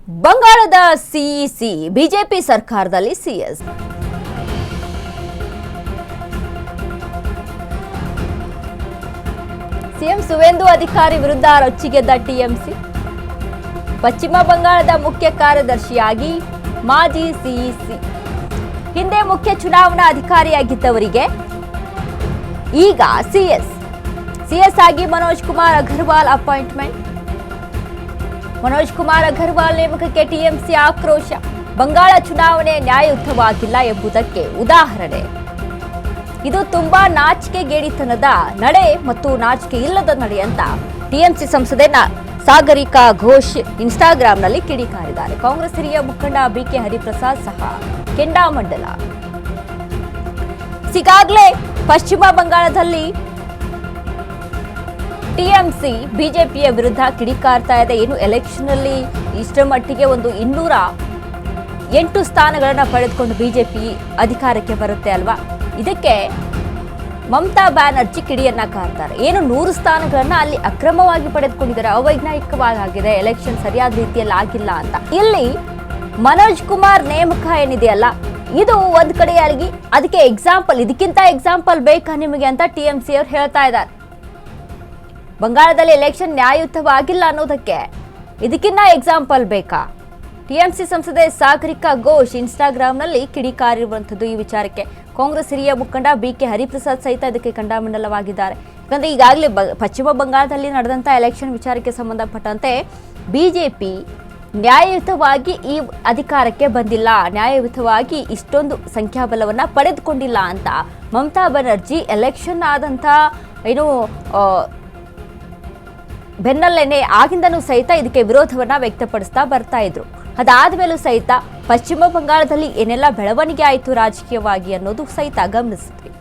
ಬಂಗಾಳದ CEC BJP ಸರ್ಕಾರದಲ್ಲಿ CS CM Suvendu ಅಧಿಕಾರಿ ವಿರುದ್ಧ ರೊಚ್ಚಿಗೆದ್ದ ಟಿಎಂಸಿ. ಪಶ್ಚಿಮ ಬಂಗಾಳದ ಮುಖ್ಯ ಕಾರ್ಯದರ್ಶಿಯಾಗಿ ಮಾಜಿ ಸಿಇಸಿ, ಹಿಂದೆ ಮುಖ್ಯ ಚುನಾವಣಾ ಅಧಿಕಾರಿಯಾಗಿದ್ದವರಿಗೆ ಈಗ ಸಿಎಸ್ ಆಗಿ ಮನೋಜ್ ಕುಮಾರ್ ಅಗರ್ವಾಲ್ ಅಪಾಯಿಂಟ್ಮೆಂಟ್. ಮನೋಜ್ ಕುಮಾರ್ ಅಗರ್ವಾಲ್ ನೇಮಕಕ್ಕೆ ಟಿಎಂಸಿ ಆಕ್ರೋಶ. ಬಂಗಾಳ ಚುನಾವಣೆ ನ್ಯಾಯಯುತವಾಗಿಲ್ಲ ಎಂಬುದಕ್ಕೆ ಉದಾಹರಣೆ. ಇದು ತುಂಬಾ ನಾಚಿಕೆಗೇಡಿತನದ ನಡೆ ಮತ್ತು ನಾಚಿಕೆ ಇಲ್ಲದ ನಡೆ ಅಂತ ಟಿಎಂಸಿ ಸಂಸದೆ ಸಾಗರಿಕಾ ಘೋಷ್ ಇನ್ಸ್ಟಾಗ್ರಾಂನಲ್ಲಿ ಕಿಡಿಕಾರಿದ್ದಾರೆ. ಕಾಂಗ್ರೆಸ್ ಹಿರಿಯ ಮುಖಂಡ ಬಿಕೆ ಹರಿಪ್ರಸಾದ್ ಸಹ ಕೆಂಡಾಮಂಡಲ. ಈಗಾಗಲೇ ಪಶ್ಚಿಮ ಬಂಗಾಳದಲ್ಲಿ ಟಿಎಂಸಿ ಬಿಜೆಪಿಯ ವಿರುದ್ಧ ಕಿಡಿಕಾರ್ತಾ ಇದೆ. ಏನು ಎಲೆಕ್ಷನ್ ಅಲ್ಲಿ ಇಷ್ಟರ ಮಟ್ಟಿಗೆ ಒಂದು 208 ಸ್ಥಾನಗಳನ್ನು ಪಡೆದುಕೊಂಡು ಬಿಜೆಪಿ ಅಧಿಕಾರಕ್ಕೆ ಬರುತ್ತೆ ಅಲ್ವಾ, ಇದಕ್ಕೆ ಮಮತಾ ಬ್ಯಾನರ್ಜಿ ಕಿಡಿಯನ್ನ ಕಾರ್ತಾರೆ. ಏನು 100 ಸ್ಥಾನಗಳನ್ನ ಅಲ್ಲಿ ಅಕ್ರಮವಾಗಿ ಪಡೆದುಕೊಂಡಿದ್ದಾರೆ, ಅವೈಜ್ಞಾನಿಕವಾಗಿದೆ, ಎಲೆಕ್ಷನ್ ಸರಿಯಾದ ರೀತಿಯಲ್ಲಿ ಆಗಿಲ್ಲ ಅಂತ. ಇಲ್ಲಿ ಮನೋಜ್ ಕುಮಾರ್ ನೇಮಕ ಏನಿದೆಯಲ್ಲ, ಇದು ಒಂದ್ ಕಡೆಯಾಗಿ ಅದಕ್ಕೆ ಎಕ್ಸಾಂಪಲ್, ಇದಕ್ಕಿಂತ ಎಕ್ಸಾಂಪಲ್ ಬೇಕಾ ನಿಮಗೆ ಅಂತ ಟಿಎಂಸಿ ಅವರು ಹೇಳ್ತಾ ಇದ್ದಾರೆ. ಬಂಗಾಳದಲ್ಲಿ ಎಲೆಕ್ಷನ್ ನ್ಯಾಯಯುತವಾಗಿಲ್ಲ ಅನ್ನೋದಕ್ಕೆ ಇದಕ್ಕಿನ್ನ ಎಕ್ಸಾಂಪಲ್ ಬೇಕಾ? ಟಿಎಂಸಿ ಸಂಸದೆ ಸಾಗರಿಕಾ ಘೋಷ್ ಇನ್ಸ್ಟಾಗ್ರಾಂನಲ್ಲಿ ಕಿಡಿಕಾರಿರುವಂಥದ್ದು ಈ ವಿಚಾರಕ್ಕೆ. ಕಾಂಗ್ರೆಸ್ ಹಿರಿಯ ಮುಖಂಡ ಬಿಕೆ ಹರಿಪ್ರಸಾದ್ ಸಹಿತ ಇದಕ್ಕೆ ಖಂಡಾಮಂಡಲವಾಗಿದ್ದಾರೆ. ಯಾಕಂದ್ರೆ ಈಗಾಗಲೇ ಪಶ್ಚಿಮ ಬಂಗಾಳದಲ್ಲಿ ನಡೆದಂಥ ಎಲೆಕ್ಷನ್ ವಿಚಾರಕ್ಕೆ ಸಂಬಂಧಪಟ್ಟಂತೆ ಬಿಜೆಪಿ ನ್ಯಾಯಯುತವಾಗಿ ಈ ಅಧಿಕಾರಕ್ಕೆ ಬಂದಿಲ್ಲ, ನ್ಯಾಯಯುತವಾಗಿ ಇಷ್ಟೊಂದು ಸಂಖ್ಯಾಬಲವನ್ನು ಪಡೆದುಕೊಂಡಿಲ್ಲ ಅಂತ ಮಮತಾ ಬ್ಯಾನರ್ಜಿ ಎಲೆಕ್ಷನ್ ಆದಂಥ ಬೆನ್ನಲ್ಲೇನೆ ಆಗಿಂದನೂ ಸಹಿತ ಇದಕ್ಕೆ ವಿರೋಧವನ್ನ ವ್ಯಕ್ತಪಡಿಸ್ತಾ ಬರ್ತಾ ಇದ್ರು. ಅದಾದ ಮೇಲೂ ಸಹಿತ ಪಶ್ಚಿಮ ಬಂಗಾಳದಲ್ಲಿ ಏನೆಲ್ಲ ಬೆಳವಣಿಗೆ ಆಯಿತು ರಾಜಕೀಯವಾಗಿ ಅನ್ನೋದು ಸಹಿತ ಗಮನಿಸಿದ್ವಿ.